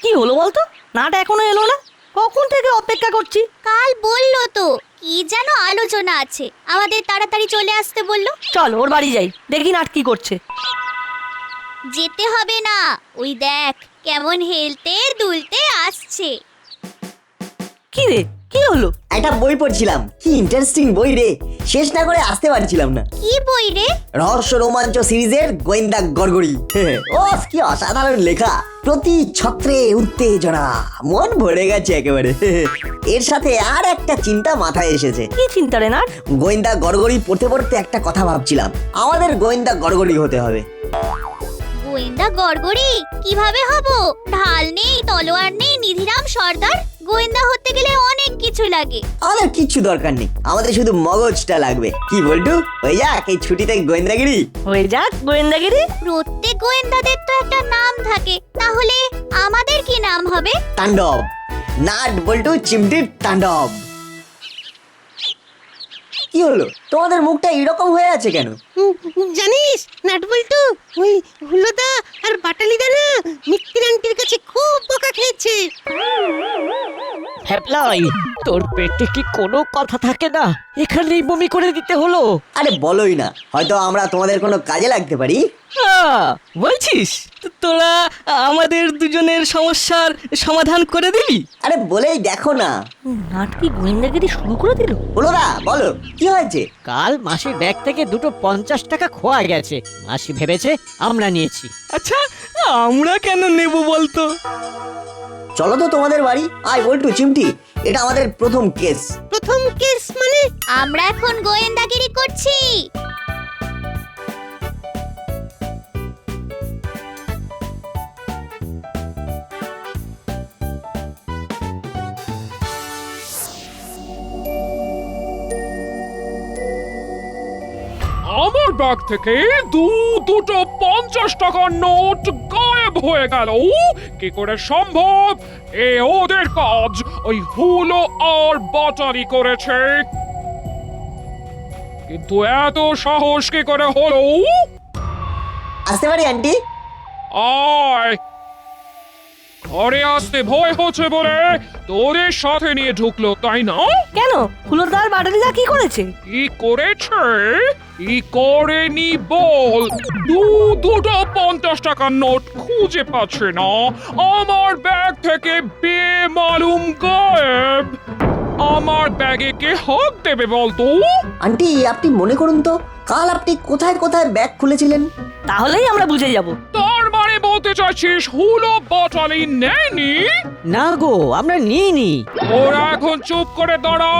কি হলো বলতো? নাট এখনো এলো না, কখন থেকে অপেক্ষা করছি। কাল বললো তো কি যেন আলোচনা আছে, আমাদের তাড়াতাড়ি চলে আসতে বললো। চল ওর বাড়ি যাই, দেখি নাট কি করছে। যেতে হবে না, ওই দেখ কেমন হেলতে দুলতে আসছে। কি রে, কি হলো? একটা বই পড়ছিলাম, কি ইন্টারেস্টিং বই রে, শেষ না করে আসতে পারছিলাম না। কি বই রে? রহস্য রোমাঞ্চ সিরিজের গোয়েন্দা গড়গড়ি। ও কি অসাধারণ লেখা, প্রতি ছত্রে উত্তেজনা, মন ভরে গেছে একেবারে। এর সাথে আর একটা চিন্তা মাথায় এসেছে। কি চিন্তা রে নাট? গোয়েন্দা গড়গড়ি পড়তে পড়তে একটা কথা ভাবছিলাম, আমাদের গোয়েন্দা গড়গড়ি হতে হবে। গোয়েন্দা গড়গড়ি কিভাবে হব? ঢাল নেই, তলোয়ার নেই, নিধিরাম সর্দার। গোয়েন্দা হতে গেলে অনেক কিছু লাগে। আমাদের কিচ্ছু দরকার নেই, আমাদের শুধু মগজটা লাগবে। কি বলটু, হয়ে যাক এই ছুটিতে গোয়েন্দাগিরি। হয়ে যাক গোয়েন্দাগিরি। প্রত্যেক গোয়েন্দাদের তো একটা নাম থাকে, তাহলে আমাদের কি নাম হবে? তাণ্ডব, নাট বল্টু চিমটির তাণ্ডব। কি হলো, তোমাদের মুখটা এরকম হয়ে আছে কেন? জানিস নাটবল্টু, ওই হুলোদা আর বাটালিদা না মিত্তির আন্টির কাছে খুব বকা খেয়েছে। হ্যাপলাই, তোর পেটে কি কোনো কথা থাকে না? এখানেই বমি করে দিতে হলো। আরে বলোই না, হয়তো আমরা তোমাদের কোনো কাজে লাগতে পারি। বলছিস তোরা আমাদের দুজনের সমস্যার সমাধান করে দিবি? আরে বলেই দেখো না। নাট কি গোয়েন্দাগিরি শুরু করে দিল? হলো না, বলো কি হয়েছে? কাল মাসির ব্যাগ থেকে দুটো 50 টাকা খোয়া গেছে। মাসি ভেবেছে আমরা নিয়েছি। আচ্ছা, আমরা কেন নেব বলতো? চলো তো তোমাদের বাড়ি। আয় বল্টু চিমটি, এটা আমাদের প্রথম কেস। প্রথম কেস মানে? আমরা এখন গোয়েন্দাগিরি করছি। আমার ব্যাগ থেকে দুটো 50 টাকার নোট গায়েব হয়ে গেল। কি করে সম্ভব? এ ওদের কাজ, ওই হুলো আর বাটালি করেছে। কিন্তু এত সাহস কি করে হলো? আসতে পারি আন্টি? আয়, ঘরে আসতে ভয় হচ্ছে বলে তোদের সাথে নিয়ে ঢুকলো, তাই না? কেন, হুলোদার বাটালিদা কি করেছে? কি করেছে? কি করেনি বল? দুটো 50 টাকার নোট খুঁজে পাচ্ছে না, আমার ব্যাগ থেকে বেমালুম গায়েব। আমার ব্যাগে কে হাত দেবে বলতো? আন্টি আপনি মনে করুন তো, কাল আপনি কোথায় কোথায় ব্যাগ খুলেছিলেন? তাহলেই আমরা বুঝে যাব। তার মানে বলতে চাইছিস হুলো বাটালি নেয়নি? না গো, আমরা নিইনি। ওরা এখন চুপ করে দাঁড়া,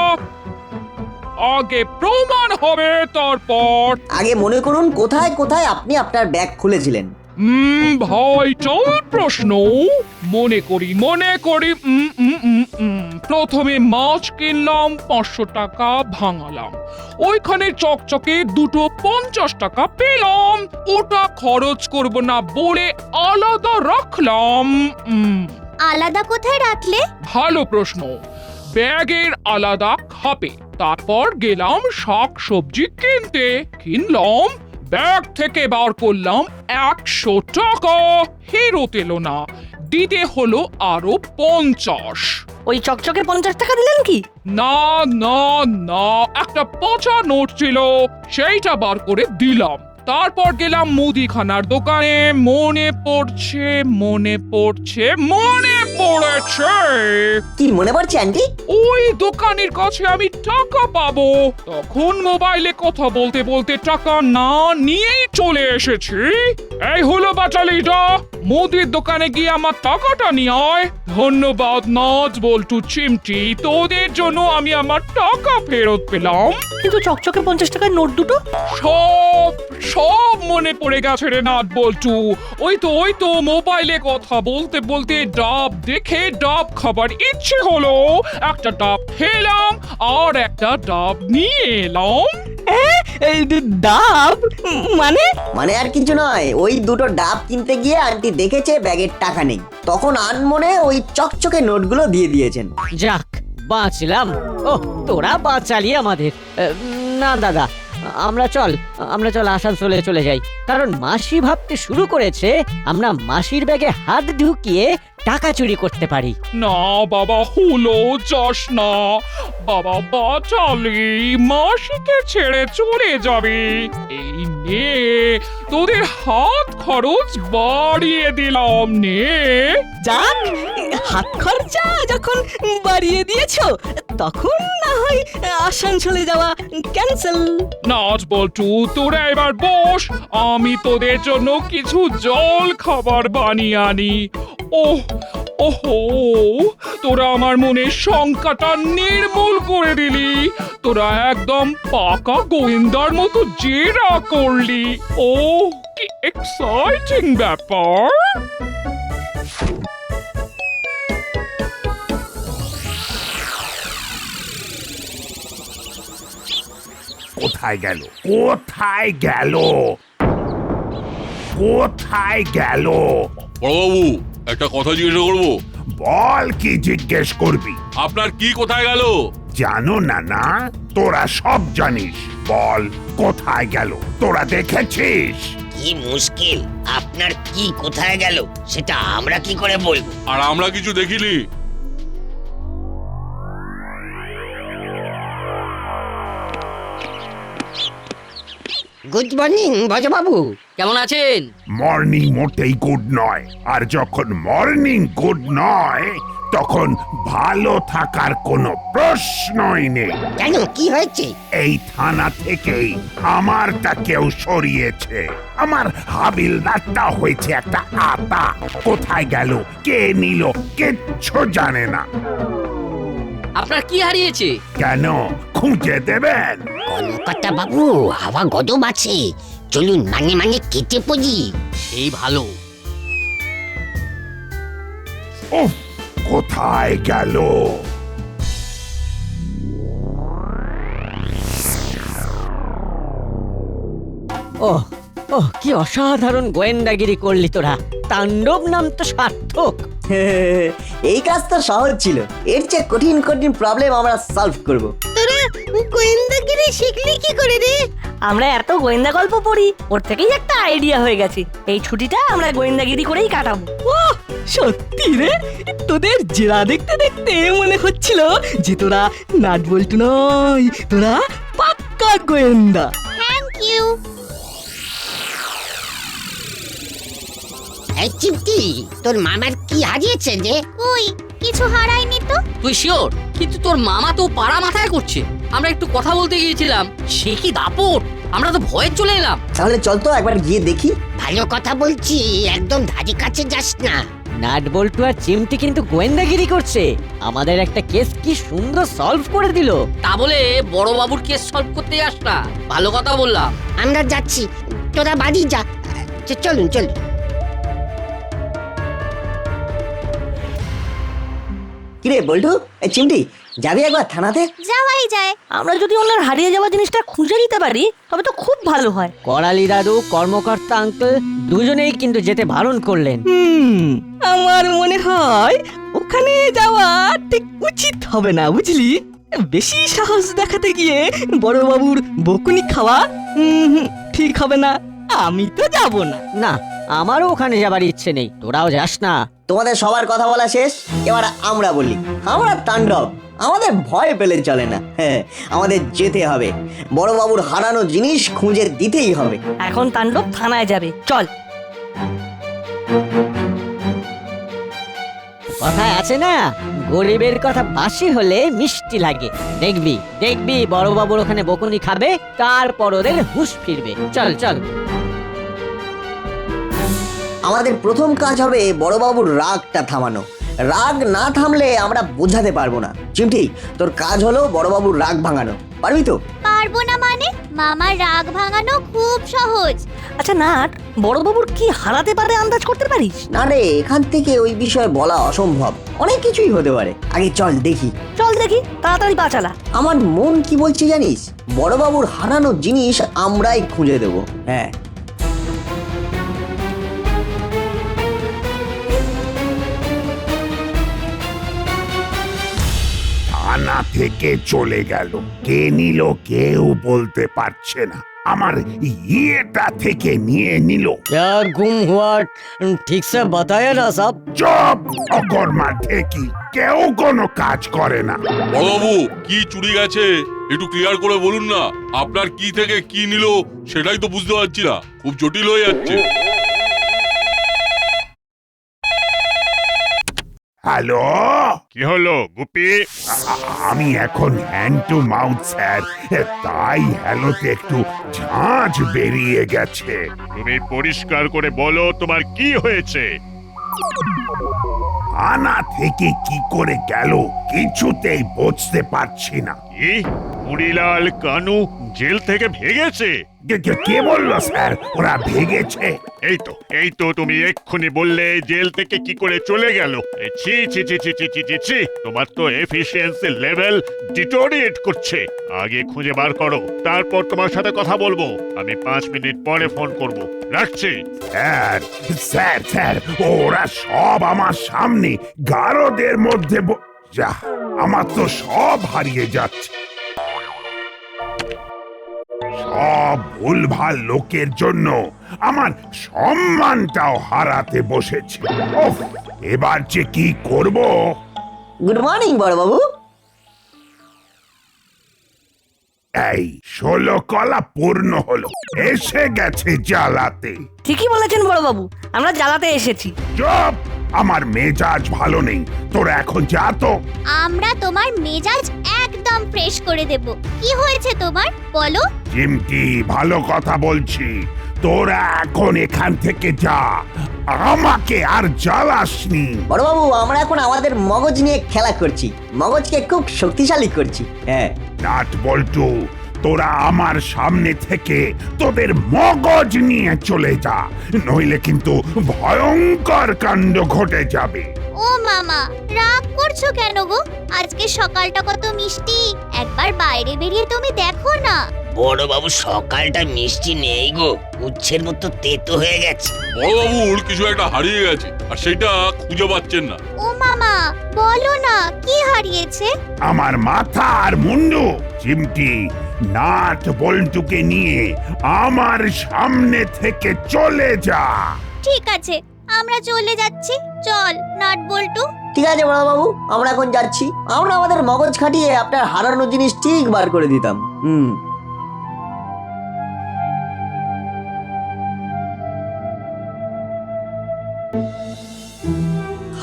আগে প্রমাণ হবে তারপর। আগে মনে করুন কোথায় কোথায় আপনি আপনার ব্যাগ খুলেছিলেন। ভাইটাল প্রশ্ন। মনে করি প্রথমে মাছ কিনলাম, 500 টাকা ভাঙালাম, ওইখানে চকচকে দুটো 50 টাকা পেলাম, ওটা খরচ করব না বলে আলাদা রাখলাম। আলাদা কোথায় রাখলে? ভালো প্রশ্ন। ব্যাগের আলাদা খাপে। তারপর গেলাম শাক সবজি কিনতে, কিনলাম, ব্যাগ থেকে বার করলাম 100 টাকা, ফেরত এলো না, দিতে হলো আরো 50। ওই চকচকে 50 টাকা দিলেন কি? না না না, একটা পচা নোট ছিল, সেইটা বার করে দিলাম। তারপর গেলাম মুদিখানার দোকানে, মনে পড়ছে কি মনে পড়ছে আন্টি? ওই দোকানের কাছে আমি টাকা পাবো, তখন মোবাইলে কথা বলতে বলতে টাকা না নিয়েই চলে এসেছি। এই হলো বাটালিটা, মুদির দোকানে গিয়ে আমার টাকাটা নিয়ে আয়। ধন্যবাদ নাট বল্টু চিমটি, তোদের জন্য আমি আমার টাকা ফেরত পেলাম। কিন্তু চকচকে 50 টাকার নোট দুটো? সব মনে পড়ে গেছে রে নাট বল্টু। ওই তো মোবাইলে কথা বলতে বলতে ডাব দেখে ডাব খাবার ইচ্ছে হলো, একটা ডাব খেলাম আর একটা ডাব নিয়ে এলাম। এই ডাব মানে? মানে আর কিছু নয়, ওই দুটো ডাব কিনতে গিয়ে আন্টি দেখেছে ব্যাগের টাকা নেই, তখন আনমনে ওই চকচকে নোটগুলো দিয়ে দিয়েছেন। যাক, বাঁচলাম। ও, তোরা বাঁচালি আমাদের। না দাদা, আমরা চল আসানসোলে চলে যাই, কারণ মাসি ভাবতে শুরু করেছে আমরা মাসির ব্যাগে হাত ঢুকিয়ে টাকা চুরি করতে পারি। না বাবা, হলো যাস না বাবা, বাঁচালি মাসিকে ছেড়ে চলে যাবে। এই নে তোদের হাত খরচ বাড়িয়ে দিলাম, নে। যাক, হাত খরচা যখন বাড়িয়ে দিয়েছো তখন না হয় আসানসোলে যাওয়া ক্যান্সেল। নাচ বল্টু, তোরা এবার বস, আমি তোদের জন্য কিছু জল খাবার বানিয়ে আনি। ওহো, তোরা আমার মনের শঙ্কাটা নির্মূল করে দিলি। তোরা একদম পাকা গোয়েন্দার মতো জেরা করলি। ও কি এক্সাইটিং ব্যাপার। কোথায় গেল, কোথায় গেল, কোথায় গেল? বড়বাবু, একটা কথা জিজ্ঞেস করবো? বল, কি জিজ্ঞেস করবি? আপনার কি কোথায় গেল? জানো না? না, তোরা সব জানিস। বল, কোথায় গেল? তোরা দেখেছিস? কি মুশকিল, আপনার কি কোথায় গেল সেটা আমরা কি করে বলবো? আর আমরা কিছু দেখিনি। গুড মর্নিং ভজবাবু, কেমন আছেন? মর্নিং মোটেই গুড নয়, আর যখন মর্নিং গুড নয় তখন ভালো থাকার কোনো প্রশ্নই নেই। কেন, কি হয়েছে? এই থানা থেকেই আমারটা কেউ সরিয়েছে। আমার হাবিলদারটা হয়েছে একটা আতা। কোথায় গেল, কে নিল, কিচ্ছু জানে না। আপনার কি হারিয়েছে? কেন, খুঁজে দেবেন? কলকাতা বাবু, হাওয়া গদম আছে, চলুন মানে মানে কেটে পড়ি। এই ভালো। উফ, কোথায় গেল? ওহ, কি অসাধারণ গোয়েন্দাগিরি করলি তোরা। তাণ্ডব নাম তো সার্থক। এই কাজ তো সহজ ছিল, এর চেয়ে কঠিন কঠিন প্রবলেম আমরা সলভ করব। তোরা গোয়েন্দাগিরি শিখলি কি করে রে? আমরা এত গোয়েন্দা গল্প পড়ি, ওর থেকেই একটা আইডিয়া হয়ে গেছে। এই ছুটিটা আমরা গোয়েন্দাগিরি করেই কাটাবো। ওহ, সত্যি রে, তোদের জেরা দেখতে দেখতে মনে হচ্ছিল যে তোরা নাট বল্টু নয়, তোরা পাক্কা গোয়েন্দা। Thank you. এই চিমটি, তোর মামার কি হারিয়েছে রে? কই, কিছু হারায়নি তো। তুই শিওর? কিন্তু তোর মামা তো পাড়া মাথায় করছে। আমরা একটু কথা বলতে গিয়েছিলাম, সে কি দাপট, আমরা তো ভয়ে চলে এলাম। তাহলে চল তো একবার গিয়ে দেখি। ভালো কথা বলছি, একদম ধারে কাছে যাস না। নাট বল্টু আর চিমটি কিন্তু গোয়েন্দাগিরি করছে। আমাদের একটা কেস কি সুন্দর সলভ করে দিল। তা বলে বড় বাবুর কেস সলভ করতে যাস না, ভালো কথা বললাম। আমরা যাচ্ছি, তোরা বাড়ি যা। চলুন চলুন। কিরে বল্টু, এই চিমটি, যাবি একবার থানাতে? যাওয়াই যায়। আমরা যদি ওনার হারিয়ে যাওয়া জিনিসটা খুঁজে নিতে পারি তবে তো খুব ভালো হয়। করালি দাদু, কর্মকর্তা আঙ্কেল দুজনেই কিন্তু যেতে বারণ করলেন। আমার মনে হয় ওখানে যাওয়া ঠিক উচিত হবে না, বুঝলি? বেশি সাহস দেখাতে গিয়ে বড়বাবুর বকুনি খাওয়া ঠিক হবে না। আমি তো যাব না। না, আমারও ওখানে যাবার ইচ্ছে নেই, তোরাও যাস না। তোমাদের সবার কথা বলা শেষ, এবার আমরা বলি। আমরা তাণ্ডব, আমাদের ভয় পেলে চলে না। হ্যাঁ, আমাদের যেতে হবে, বড়বাবুর হারানো জিনিস খুঁজে দিতেই হবে। এখন তাণ্ডব থানায় যাবে, চল। কথায় আছে না, গরিবের কথা বাসি হলে মিষ্টি লাগে। দেখবি দেখবি বড়বাবুর ওখানে বকুনি খাবে, তারপর ওদের হুঁশ ফিরবে। চল চল। আমাদের প্রথম কাজ হবে বড়বাবুর রাগটা থামানো। রাগ না থামলে আমরা বোঝাতে পারবো না। চিমটি, তোর কাজ হলো বড়বাবুর রাগ ভাঙানো। পারবি তো? পারবো না মানে? মামার রাগ ভাঙানো খুব সহজ। আচ্ছা নাট, বড়বাবুর কি হারাতে পারে আন্দাজ করতে পারিস? না রে, এখান থেকে ওই বিষয়ে বলা অসম্ভব, অনেক কিছুই হতে পারে। আগে চল দেখি। চল দেখি, তাড়াতাড়ি পা চালা। আমার মন কি বলছে জানিস? বড়বাবুর হারানো জিনিস আমরাই খুঁজে দেবো। হ্যাঁ, আনা থেকে চলে গেল। কে নিল কেউ বলতে পারছে না। আমার ইয়েটা থেকে নিয়ে নিল। क्या गुम हुआ ठीक से बताया ना साहब। চুপ! অকর্মা ঠেকি, কেউ কোনো কাজ করে না। বড়বাবু কি চুরি গেছে একটু ক্লিয়ার করে বলুন না। আপনার কি থেকে কি নিল সেটাই তো বুঝতে পারছি না, খুব জটিল হয়ে যাচ্ছে। হ্যালো, কি হলো গুপি? আমি এখন হ্যান্ড টু মাউথ স্যার, তাই হ্যালোতে একটু ঝাঁঝ বেরিয়ে গেছে। তুমি পরিষ্কার করে বলো তোমার কি হয়েছে। আনা থেকে কি করে গেল কিছুতেই বুঝতে পারছি না। কি মুড়িলাল কানু জেল থেকে ভেগেছে? কে বললো স্যার ওরা ভেগেছে? এই তো তুমি এক্ষুনি বললে জেল থেকে কি করে চলে গেল। ছি ছি ছি ছি ছি ছি ছি ছি, তোমার তো এফিসিয়েন্সি লেভেল ডিটোরিয়েট করছে। আগে খুঁজে বার করো, তারপর তোমার সাথে কথা বলবো। আমি 5 মিনিট পরে ফোন করব, রাখছি। স্যার স্যার স্যার, ওরা সব আমার সামনে গারদের মধ্যে যা, আমার তো সব হারিয়ে যাচ্ছে। সব ভুলভাল লোকের জন্য আমার সম্মানটাও হারাতে বসেছে। ওফ, এবার যে কি করব। গুড মর্নিং বড়বাবু। এই 16 কলা পূর্ণ হলো, এসে গেছে জ্বালাতে। ঠিকই বলেছেন বড়বাবু, আমরা জ্বালাতে এসেছি। চুপ! আমার মেজাজ ভালো নেই, তোরা এখন যা তো। আমরা তোমার মেজাজ একদম ফ্রেশ করে দেব। কি হয়েছে তোমার বলো? চিমটি, ভালো কথা বলছি, তোরা এখন এখান থেকে যা, আমাকে আর জ্বালাসনি। বড়বাবু, আমরা এখন আমাদের মগজ নিয়ে খেলা করছি, মগজকে খুব শক্তিশালী করছি। হ্যাঁ নাট বল্টু, তোরা আমার সামনে থেকে তোদের মগজ নিয়ে চলে যা, নইলে কিন্তু ভয়ঙ্কর কাণ্ড ঘটে যাবে। ও মামা, রাগ করছো কেন গো? আজকে সকালটা কত মিষ্টি, একবার বাইরে বেরিয়ে তুমি দেখো না। বড়বাবু সকালটা মিষ্টি নেই গো, উচ্ছের মতো তেতো হয়ে গেছে। বড়বাবুর কিছু একটা হারিয়ে গেছে আর সেটা খুঁজে পাচ্ছেন না। ও মামা, বলো না কি হারিয়েছে? আমার মাথা আর মুন্ডু। চিমটি, নাট বল্টুকে নিয়ে আমার সামনে থেকে চলে যা। ঠিক আছে, আমরা চলে যাচ্ছি। চল নাট বল্টু। ঠিক আছে বড়বাবু, আমরা এখন যাচ্ছি। আমরা আমাদের মগজ খাটিয়ে আপনার হারানো জিনিস ঠিক বার করে দিতাম।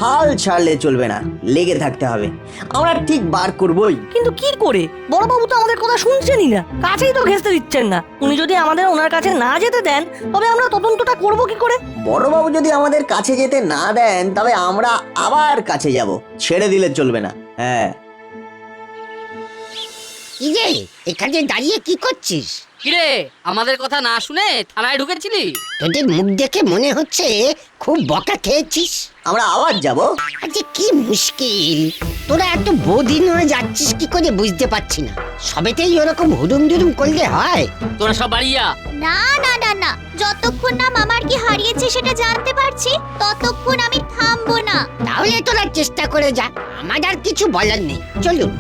হাল ছাড়লে চলবে না, লেগে থাকতে হবে। আমরা ঠিক বার করবই। কিন্তু কি করে? বড়বাবু তো আমাদের কথা শুনছেনই না, কাছেই তো ঘেঁচতে দিচ্ছেন না। উনি যদি আমাদের ওনার কাছে না যেতে দেন তবে আমরা তদন্তটা করব কি করে? বড়বাবু যদি আমাদের কাছে যেতে না দেন তবে আমরা আবার কাছে যাব, ছেড়ে দিলে চলবে না। হ্যাঁ। কি রে, এখানে দাঁড়িয়ে কি করছিস? কিরে, আমাদের কথা না শুনে থানায় ঢুকেছিলি? তোদের মুখ দেখে মনে হচ্ছে খুব বকা খেয়েছিস। আমরা আবার যাব। আচ্ছা কি মুশকিল, তোরা এত বদিন হয়ে যাচ্ছিস কি করে বুঝতে পারছি না। সবেতেই ওরকম হুদুম দুদুম করলে হয়? তোরা সব বাড়িয়া। না না না না, যতক্ষণ না মামার কি হারিয়েছে সেটা জানতে পারছি ততক্ষণ আমি থামবো না। তাহলে তোরা চেষ্টা করে যা, আমার আর কিছু বলার নেই। চলুন।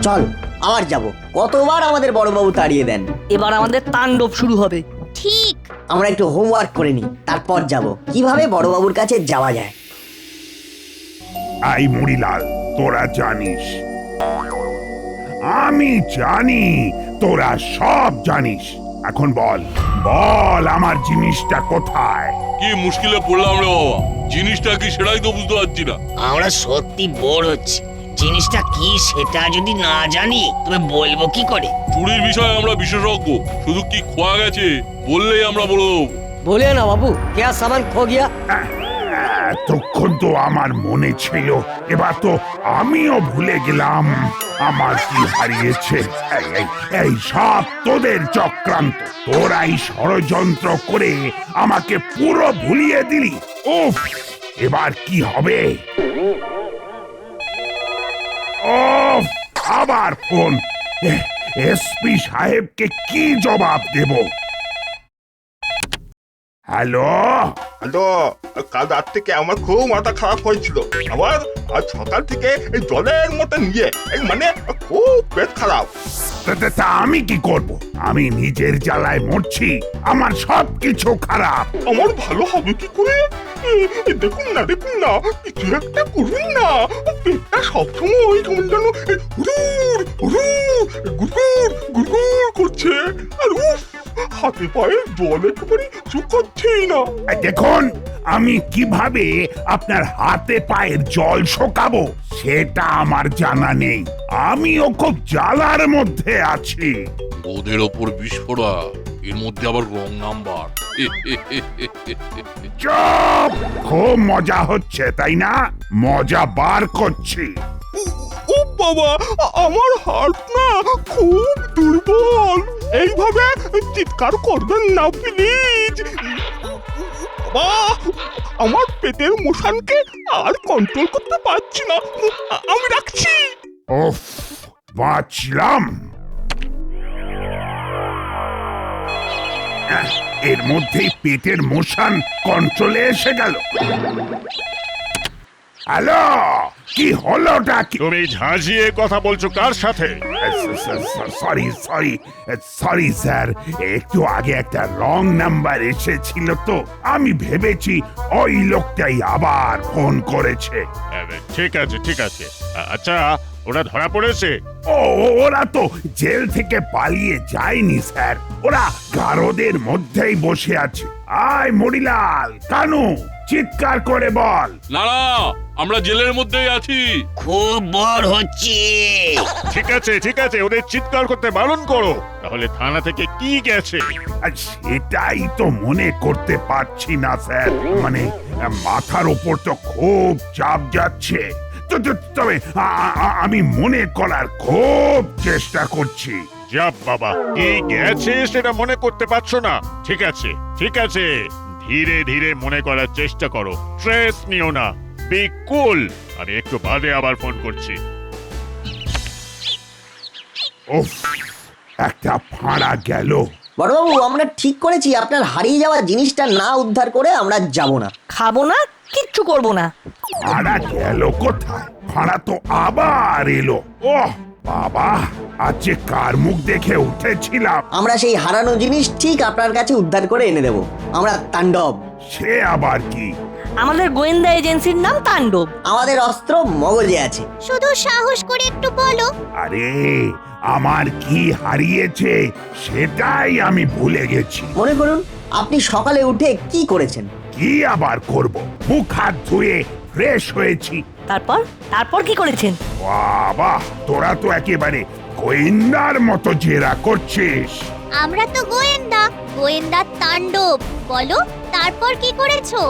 চল আবার যাব। কতবার আমাদের বড়বাবু তাড়িয়ে দেন। এবার আমাদের তাণ্ডব শুরু হবে। ঠিক। আমরা একটু হোমওয়ার্ক করে নিই, তারপর যাব কিভাবে বড়বাবুর কাছে যাওয়া যায়। আই মুড়িলাল, তোরা জানিস, আমি জানি তোরা সব জানিস। এখন বল বল আমার জিনিসটা কোথায়? কি মুশকিলে পড়লাম রে বাবা, জিনিসটা কি সেটাই তো বুঝতে পারছি না। আমরা সত্যি বোর হচ্ছি, জিনিসটা কি সেটা যদি না জানি তবে বলবো কি করে? চুরির বিষয়ে আমরা বিশেষজ্ঞ, শুধু কি খোয়া গেছে বললেই আমরা বলে দেবো। बोलिए ना बाबू, क्या सामान खो गया? এতক্ষণ তো আমার মনে ছিল, এবার তো আমিও ভুলে গেলাম আমার কি হারিয়েছে। এই সব তোদের চক্রান্ত, তোরাই ষড়যন্ত্র করে আমাকে পুরো ভুলিয়ে দিলি। উফ, এবার কি হবে? উফ, আবার ফোন। এসপি সাহেবকে কি জবাব দেব? হ্যালো, হ্যালো, কাল রাত থেকে আমার খুব মাথা খারাপ হয়েছিল। আবার আজ সকাল থেকে এই জলের মতো নিয়ে মানে খুব পেট খারাপ। তা আমি কি করব? আমি নিজের জ্বালায় মরছি, আমার সব কিছু খারাপ। আমার ভালো হবে কি করে? দেখুন না কিছু একটা করুন না। পেটটা সবসময় কেমন যেন হুড়ুর হুড়ুর গুড়গুড় গুড়গুড় করছে। আর উফ, হাতে পায়ে জল একেবারে শুকাচ্ছেই না। দেখুন, আমি কিভাবে আপনার হাতে পায়ের জল শোকাবো সেটা আমার জানা নেই। আমিও খুব জ্বালার মধ্যে আছি। ওদের ওপর বিস্ফোরা, এর মধ্যে আবার রং নাম্বার। চুপ! খুব মজা হচ্ছে তাই না? মজা বার করছি। ও বাবা, আমার হার্ট না খুব দুর্বল। এইভাবে চিৎকার করবেন না প্লিজ। বাবা, আমার পেটের মোশনকে আর কন্ট্রোল করতে পারছি না। আমি রাখছি। উফ, বাঁচলাম। এর মধ্যেই পেটের মোশন কন্ট্রোলে এসে গেল। হ্যালো, কি হলোটা কি? তুমি ঝাঁঝিয়ে কথা বলছো কার সাথে? সরি স্যার, একটু আগে একটা রং নাম্বার এসেছিল তো আমি ভেবেছি ওই লোকটাই আবার ফোন করেছে। ঠিক আছে। আচ্ছা, ওরা ধরা পড়েছে? ওরা তো জেল থেকে পালিয়ে যায়নি স্যার, ওরা গারদের মধ্যেই বসে আছে। আয় মরিলাল, কানু, চিৎকার করে বল। না, আমরা জেলের মধ্যেই আছি। খুব বড় হচ্ছে। ঠিক আছে, ওদের চিৎকার করতে বারণ করো। তাহলে থানা থেকে কি গেছে? আর সেটাই তো মনে করতে পারছি না স্যার, মানে মাথার ওপর তো খুব চাপ যাচ্ছে। তবে আমি মনে করার খুব চেষ্টা করছি। যাব বাবা, কি গেছে সেটা মনে করতে পারছো না? ঠিক আছে, ধীরে ধীরে মনে করার চেষ্টা করো। স্ট্রেস নিও না, বি কুল। আমি একটু বাদে আবার ফোন করছি। উফ, একটা ফাঁড়া গেল। বড়বাবু, আমরা ঠিক করেছি আপনার হারিয়ে যাওয়া জিনিসটা না উদ্ধার করে আমরা যাব না। খাবো না, কিচ্ছু করবো না। ফাঁড়া গেল কোথায়? ফাঁড়া তো আবার এলো। ওহ বাবা, আজ যে কার মুখ দেখে উঠেছিলাম। আমরা সেই হারানো জিনিস ঠিক আপনার কাছে উদ্ধার করে এনে দেব। আমরা তাণ্ডব। সে আবার কি? আমাদের গোয়েন্দা এজেন্সির নাম তাণ্ডব। আমাদের অস্ত্র মগজে আছে। শুধু সাহস করে একটু বলো। আরে, আমার কি হারিয়েছে সেটাই আমি ভুলে গেছি। মনে করুন, আপনি সকালে উঠে কি করেছেন? কি আবার করব? মুখ হাত ধুয়ে ফ্রেশ হয়েছি। তারপর কি করেছেন? বাবা, তোরা তো একেবারে গোয়েন্দার মতো জেরা করছিস। আমরা তো গোয়েন্দা তাণ্ডব। বলো, তারপর কি করেছো?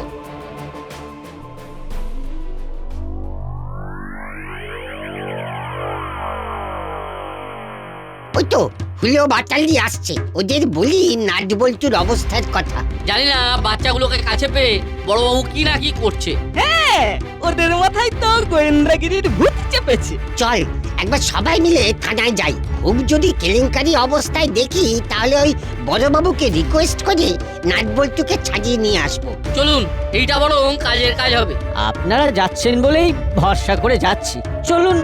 ওই তো হুলো বাটালি আসছে, ওদের বলি নাটবল্টুর অবস্থার কথা। জানি না বাচ্চাগুলোকে কাছে পেয়ে বড়বাবু কি না কি করছে। হ্যাঁ, ওদের মাথায় তো গোয়েন্দাগিরির ভূত চেপেছে। চল একবার সবাই মিলে থানায় যাই। খুব যদি কেলেঙ্কারি অবস্থায় দেখি তাহলে ওই বড়বাবুকে রিকোয়েস্ট করে নাটবল্টুকে ছাড়িয়ে নিয়ে আসবো। চলুন, এইটা বরং কাজের কাজ হবে। আপনারা যাচ্ছেন বলেই ভরসা করে যাচ্ছি, চলুন।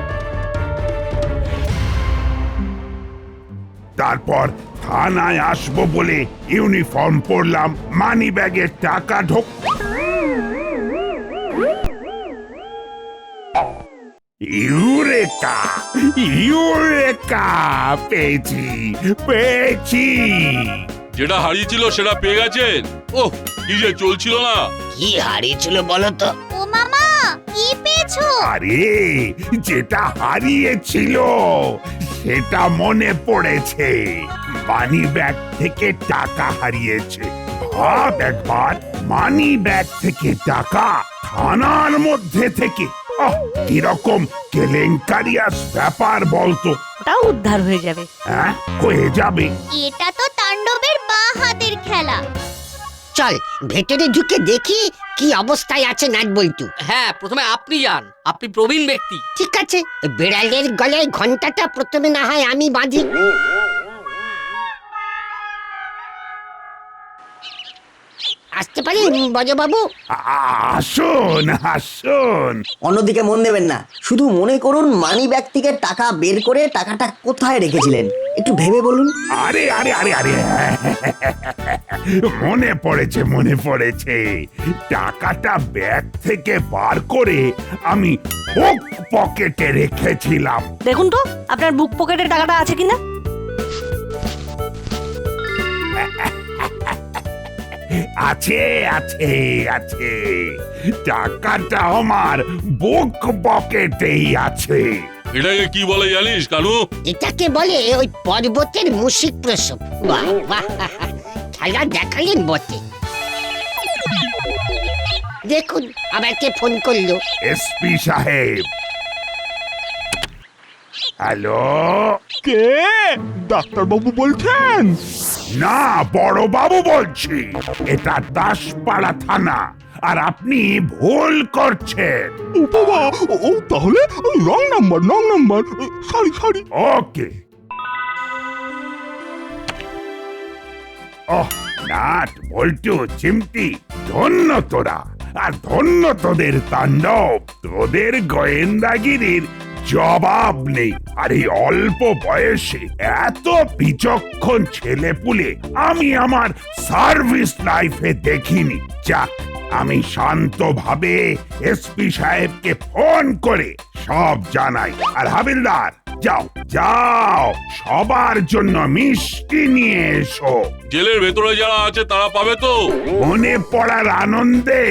তারপর থানায় আসবো বলে ইউনিফর্ম পরলাম, মানি ব্যাগের টাকা ঢোক। ইউরেকা, পেয়েছি। যেটা হারিয়েছিল সেটা পেয়ে গেছেন? ওহ, কি যে চলছিল না। কি হারিয়েছিল বলো তো? ও মামা, কি পেয়েছো? আরে, যেটা হারিয়েছিল সেটা মনে পড়েছে। মানি ব্যাগ থেকে টাকা হারিয়েছে। ভাব একবার, মানি ব্যাগ থেকে টাকা থানার মধ্যে থেকে। কিরকম কেলেঙ্কারিয়াস ব্যাপার বলতো। ওটাও উদ্ধার হয়ে যাবে। হ্যাঁ, হয়ে যাবে। এটা তো তাণ্ডবের বাঁ হাতের খেলা। চল ভেতরে ঢুকে দেখি কি অবস্থায় আছে নাটবল্টু। হ্যাঁ, প্রথমে আপনি যান, আপনি প্রবীণ ব্যক্তি। ঠিক আছে, বেড়ালের গলায় ঘন্টাটা প্রথমে না হয় আমি বাঁধি। আসতে পারি বড়বাবু? আসুন আসুন। অন্যদিকে মন দেবেন না, শুধু মনে করুন মানি ব্যাগ থেকে টাকা বের করে টাকাটা কোথায় রেখেছিলেন, একটু ভেবে বলুন। আরে আরে আরে আরে মনে পড়েছে। টাকাটা ব্যাগ থেকে বার করে আমি বুক পকেটে রেখেছিলাম। দেখুন তো আপনার বুক পকেটের টাকাটা আছে কিনা। আছে আছে আছে, টাকাটা আমার বুক পকেটেই আছে। এটাকে কি বলে জানিস কানু? এটাকে বলে ওই পর্বতের মুশিক প্রসব। বাহ বাহ, খেলা দেখালেন বটে। দেখুন আবার কে ফোন করলো। এসপি সাহেব। হ্যালো, কে? ডাক্তারবাবু বলছেন? না বড় বাবু বলছি। এটা দাসপাড়া থানা, আর আপনি ভুল করছেন। ও বাবা, ও তাহলে রং নাম্বার। সরি। ওকে। ওহ, নাট বল্টু চিমটি, ধন্য তোরা, আর ধন্য তোদের তাণ্ডব। তোদের গোয়েন্দাগিরির জবাব নেই। আর এই অল্প বয়সে এত বিচক্ষণ ছেলেপুলে আমি আমার সার্ভিস লাইফে দেখিনি। যাক, আমি শান্তভাবে এসপি সাহেবকে ফোন করে সব জানাই। আর হাবিলদার, যাও সবার জন্য মিষ্টি নিয়ে এসো। জেলের ভেতরে যারা আছে তারা পাবে তো? মনে পড়ার আনন্দে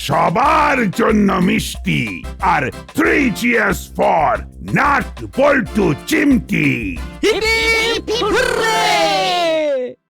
সবার জন্য মিষ্টি। আর 3 cheers ফর নাট বল্টু চিমটি। Hip hip hurray!